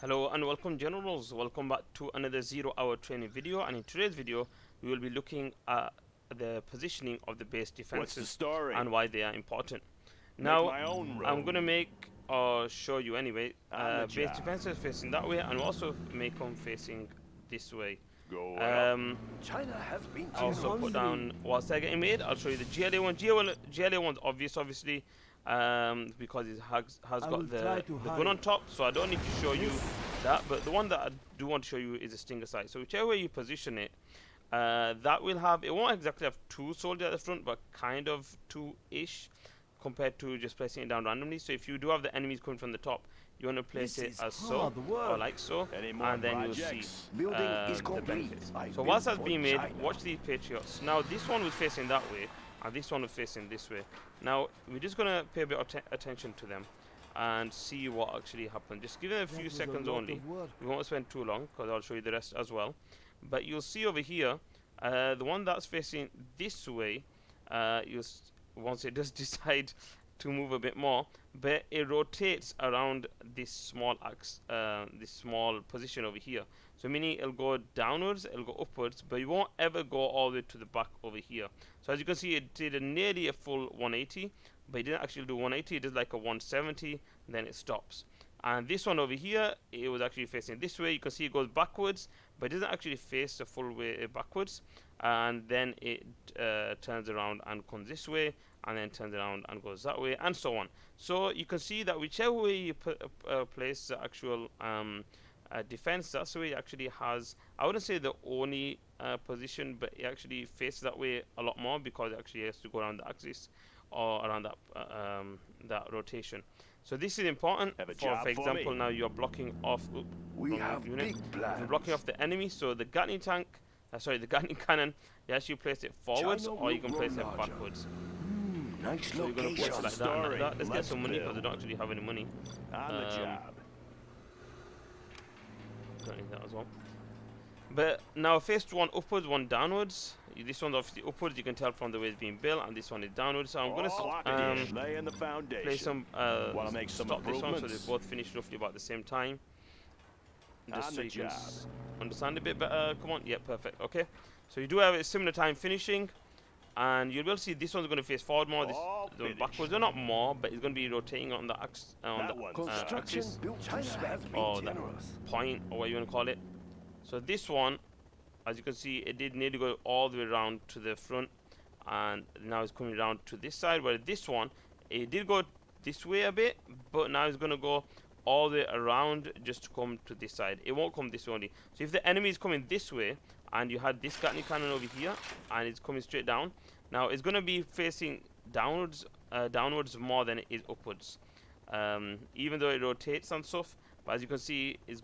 Hello and welcome generals, welcome back to another 0 hour training video, and in today's video we will be looking at the positioning of the base defenses and why they are important. Now I'm going to make or show you anyway base defenses facing that way and also make them facing this way. China has been also put down whilst they're getting made. I'll show you the GLA one. GLA one's obvious obviously because it has got the gun on top, so I don't need to show you that, but the one that I do want to show you is a stinger sight. So whichever way you position it, that will have, it won't exactly have two soldiers at the front, but kind of two-ish compared to just placing it down randomly. So if you do have the enemies coming from the top, you want to place it as so, or like so, and then you'll see the benefits. So whilst that's being made, watch these Patriots. Now this one was facing that way, and this one was facing this way. Now we're just going to pay a bit of attention to them and see what actually happened. Just give it a few seconds only. We won't spend too long because I'll show you the rest as well. But you'll see over here, the one that's facing this way, once it does decide to move a bit more, but it rotates around this small axe, this small position over here. So meaning it'll go downwards, it'll go upwards, but it won't ever go all the way to the back over here. So as you can see, it did nearly a full 180, but it didn't actually do 180, it did like a 170, then it stops. And this one over here, it was actually facing this way. You can see it goes backwards, but it doesn't actually face the full way backwards. And then it turns around and comes this way, and then turns around and goes that way, and so on. So you can see that whichever way you place the actual defense, that's the way it actually has, I wouldn't say the only position, but it actually faces that way a lot more because it actually has to go around the axis or around that that rotation. So this is important. For example, now you're blocking off you're blocking off the enemy. So the Gatling tank, the Gatling cannon, you actually place it forwards, or you can place it backwards. Nice so you're going to place it like that and like that. Let's get some money because they don't actually have any money. Don't need that as well. But now face one upwards, one downwards. This one's obviously upwards, you can tell from the way it's being built, and this one is downwards. So I'm going to play some stop this one so they both finish roughly about the same time. Just so you can understand a bit better. Come on, yeah, perfect. Okay, so you do have a similar time finishing, and you will see this one's going to face forward more, this one backwards. They're not more, but it's going to be rotating on the axis, or the point, or what you want to call it. So this one, as you can see, it did nearly go all the way around to the front, and now it's coming around to this side. Where this one, it did go this way a bit, but now it's going to go all the way around just to come to this side. It won't come this way only. So if the enemy is coming this way, and you had this Gatling cannon over here, and it's coming straight down, now it's going to be facing downwards, more than it is upwards. Even though it rotates and stuff, but as you can see, it's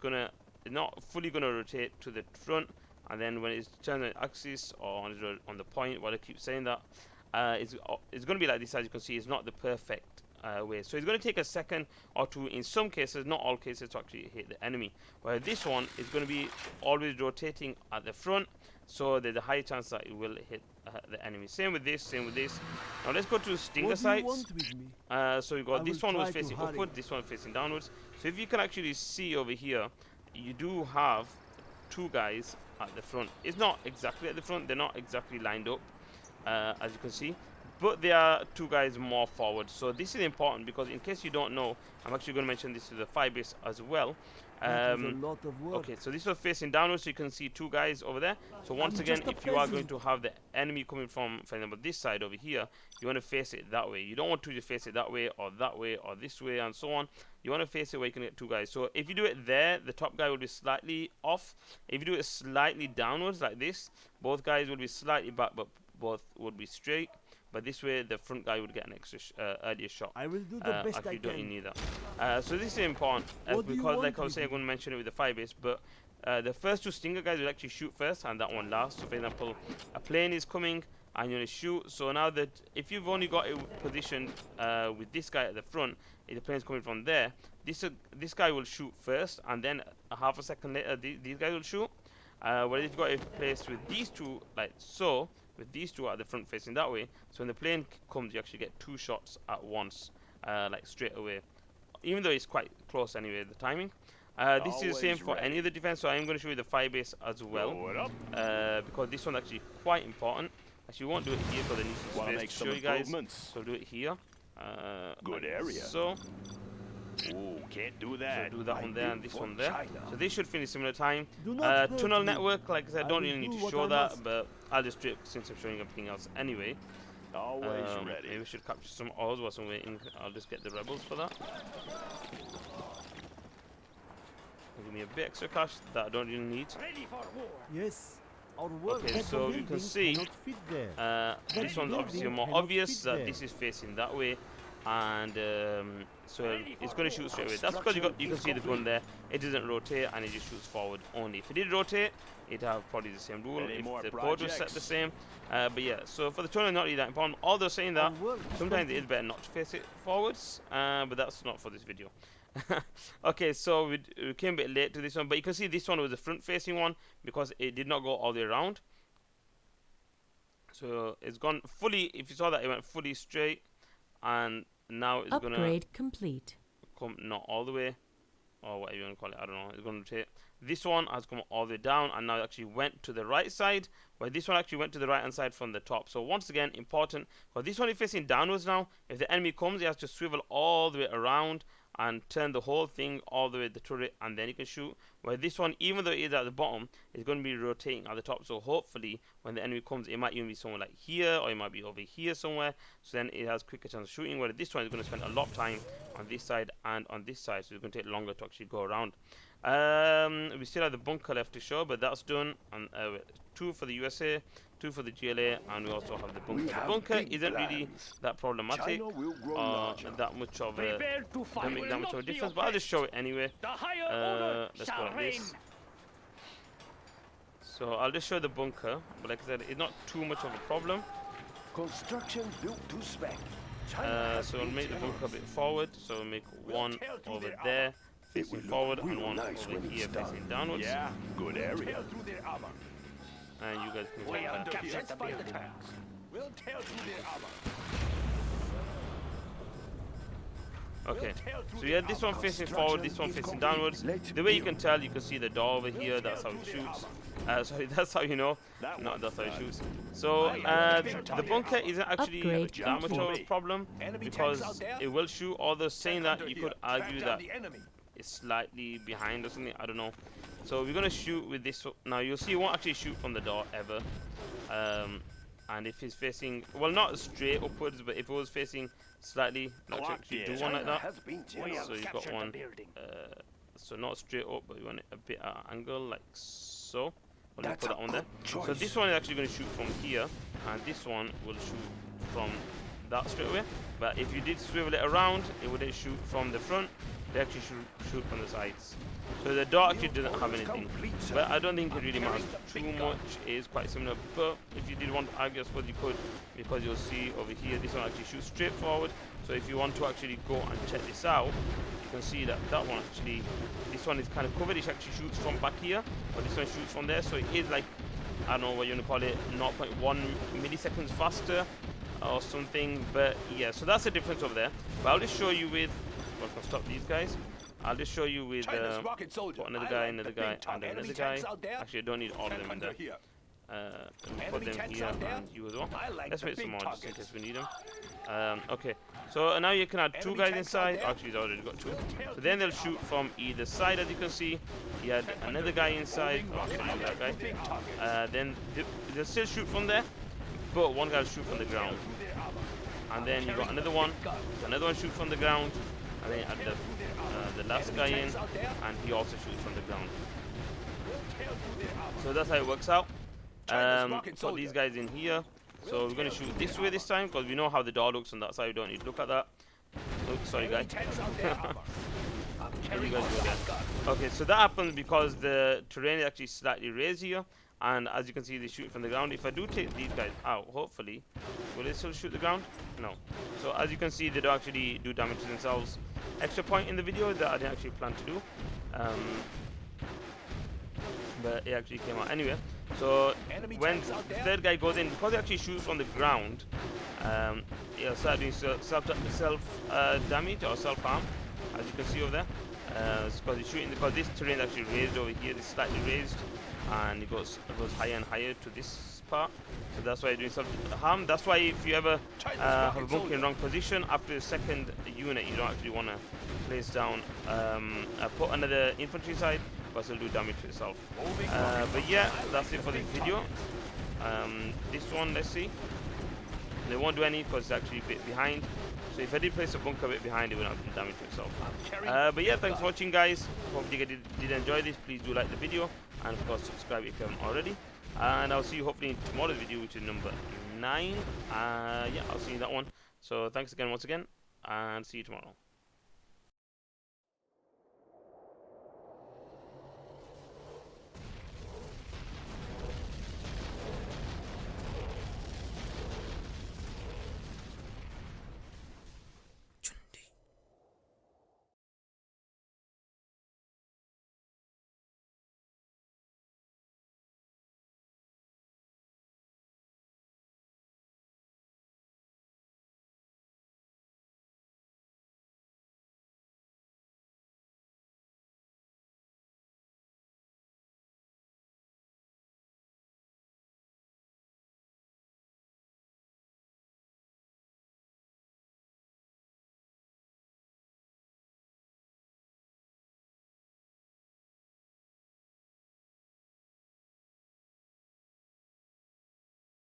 not fully going to rotate to the front, and then when it's turned on the axis or on the point, what I keep saying that, it's going to be like this. As you can see, it's not the perfect way. So it's going to take a second or two in some cases, not all cases, to actually hit the enemy. Where this one is going to be always rotating at the front, so there's a high chance that it will hit the enemy. Same with this, same with this. Now let's go to stinger sights. So you got this one was facing upwards, this one facing downwards. So if you can actually see over here, you do have two guys at the front. It's not exactly at the front, they're not exactly lined up, as you can see, but there are two guys more forward. So this is important because in case you don't know, I'm actually going to mention this to the Firebase as well. Okay, so this was facing downwards, so you can see two guys over there. So once again, if you are going to have the enemy coming from, for example, this side over here, you want to face it that way. You don't want to just face it that way or this way and so on. You want to face it where you can get two guys. So if you do it there, the top guy will be slightly off. If you do it slightly downwards like this, both guys will be slightly back, but both would be straight. But this way, the front guy would get an extra earlier shot. I will do the best I don't can. need that. So this is important because, like I was saying, I'm going to mention it with the Firebase, but the first two stinger guys will actually shoot first, and that one last. So for example, a plane is coming, and you're going to shoot. So now that if you've only got it positioned with this guy at the front, if the plane is coming from there, this guy will shoot first, and then a half a second later, these guys will shoot. Whereas if you've got it placed with these two, like so, with these two at the front facing that way, so when the plane comes, you actually get two shots at once, like straight away, even though it's quite close anyway, the timing. This is the same for any of the defense, so I'm going to show you the Firebase as well, because this one's actually quite important. Actually, we won't do it here because I need some space to show you guys, so I'll do it here. Good like area. So. Oh, can't do that. So do that one there and this one there. China. So they should finish similar time. Tunnel Tunnel network, like I said, I don't will really need do to what show I that, must. but I'll just do it since I'm showing everything else anyway. Always ready. Maybe we should capture some ores while I'm waiting. I'll just get the rebels for that. Give me a bit extra cash that I don't really need. Yes. Our work Okay, so you can see fit there. this one's obviously more cannot obvious fit that there. this is facing that way, and so it's going to shoot straight away. That's because you can see the gun there. It doesn't rotate and it just shoots forward only. If it did rotate, it'd have probably the same rule Any if more the code was set projects? the same. But yeah, so for the tunnel, not really that important. Although saying that, sometimes it is better not to face it forwards, but that's not for this video. Okay, so we came a bit late to this one, but you can see this one was the front-facing one because it did not go all the way around. So it's gone fully. If you saw that, it went fully straight, and now it's gonna Upgrade complete. come not all the way, or whatever you want to call it. I don't know. It's gonna rotate. This one has come all the way down, and now it actually went to the right side. Where this one actually went to the right hand side from the top. So once again, important. Because this one is facing downwards now. If the enemy comes, he has to swivel all the way around and turn the whole thing all the way to the turret, and then you can shoot. Where this one, even though it is at the bottom, is going to be rotating at the top. So hopefully, when the enemy comes, it might even be somewhere like here, or it might be over here somewhere. So then it has quicker chance of shooting. Where this one is going to spend a lot of time on this side and on this side, so it's going to take longer to actually go around. We still have the bunker left to show, but that's done. And 2 for the USA, 2 for the GLA, and we also have the bunker. The bunker isn't really that problematic, that much of a don't make that much of a difference, but I'll just show it anyway. Let's go like this. So I'll just show the bunker, but like I said, it's not too much of a problem. Construction built to spec. So we'll make the bunker a bit forward. So we'll make one over there facing forward and one over here facing downwards. Yeah, good area. And you guys can take that. We'll tear through their armor. Okay, so yeah, this one facing forward, this one facing downwards. The way you can tell, you can see the door over here. That's how it shoots. Sorry, that's how you know. No, that's how it shoots. So the bunker isn't actually that much of a problem because it will shoot. Although saying that, you could argue that it's slightly behind or something. I don't know. So we're gonna shoot with this. Now you'll see, it won't actually shoot from the door ever. And if it's facing, well, not straight upwards, but if it was facing slightly, let's actually do one like that. So you've got one, so not straight up, but you want it a bit at an angle, like so. I'll just put that on there. So this one is actually going to shoot from here, and this one will shoot from that straight away. But if you did swivel it around, it wouldn't shoot from the front. They actually shoot from the sides. So the door actually doesn't have anything, but I don't think it really matters too much. It is quite similar, but if you did want to argue, I suppose you could, because you'll see over here, this one actually shoots straight forward. So if you want to actually go and check this out, you can see that that one actually, this one is kind of covered. It actually shoots from back here, but this one shoots from there. So it is like, I don't know what you want to call it, 0.1 milliseconds faster or something. But yeah, so that's the difference over there. But I'll just show you with, well, I can stop these guys. I'll just show you with put another guy, and another guy. Actually, I don't need all of them in there. Let me put them here and you as well. Let's make some more just in case we need them. Okay, so now you can add 2 guys inside. Actually, he's already got 2. So then they'll shoot from either side, as you can see. He had another guy inside. Oh, sorry, that guy. Then they'll still shoot from there, but one guy will shoot from the ground. And then you got another one shoots from the ground. And then you add the last guy in, and he also shoots from the ground. So that's how it works out. Put these guys in here. So we're going to shoot this way this time, because we know how the door looks on that side. We don't need to look at that. Oops, sorry, guys. Okay, so that happens because the terrain is actually slightly raised here. And as you can see, they shoot from the ground. If I do take these guys out, hopefully, will they still shoot the ground? No. So as you can see, they don't actually do damage to themselves. Extra point in the video that I didn't actually plan to do. But it actually came out anyway. So when the third guy goes in, because he actually shoots from the ground, he'll start doing self damage or self harm. as you can see over there. It's because he's shooting, because this terrain is actually raised over here. It's slightly raised, and it goes higher and higher to this part. So that's why you're doing some harm. That's why if you ever have a bunker in the wrong position after the second unit, you don't actually want to place down, put another infantry side, because it'll do damage to itself. But yeah, that's it for this video. This one, let's see. They won't do any because it's actually a bit behind. So if I did place a bunker a bit behind, it will not do damage to itself. But yeah, thanks for watching, guys. Hope you did enjoy this. Please do like the video, and of course subscribe if you haven't already. And I'll see you hopefully in tomorrow's video, which is number 9. Yeah, I'll see you in that one. So thanks again once again, and see you tomorrow.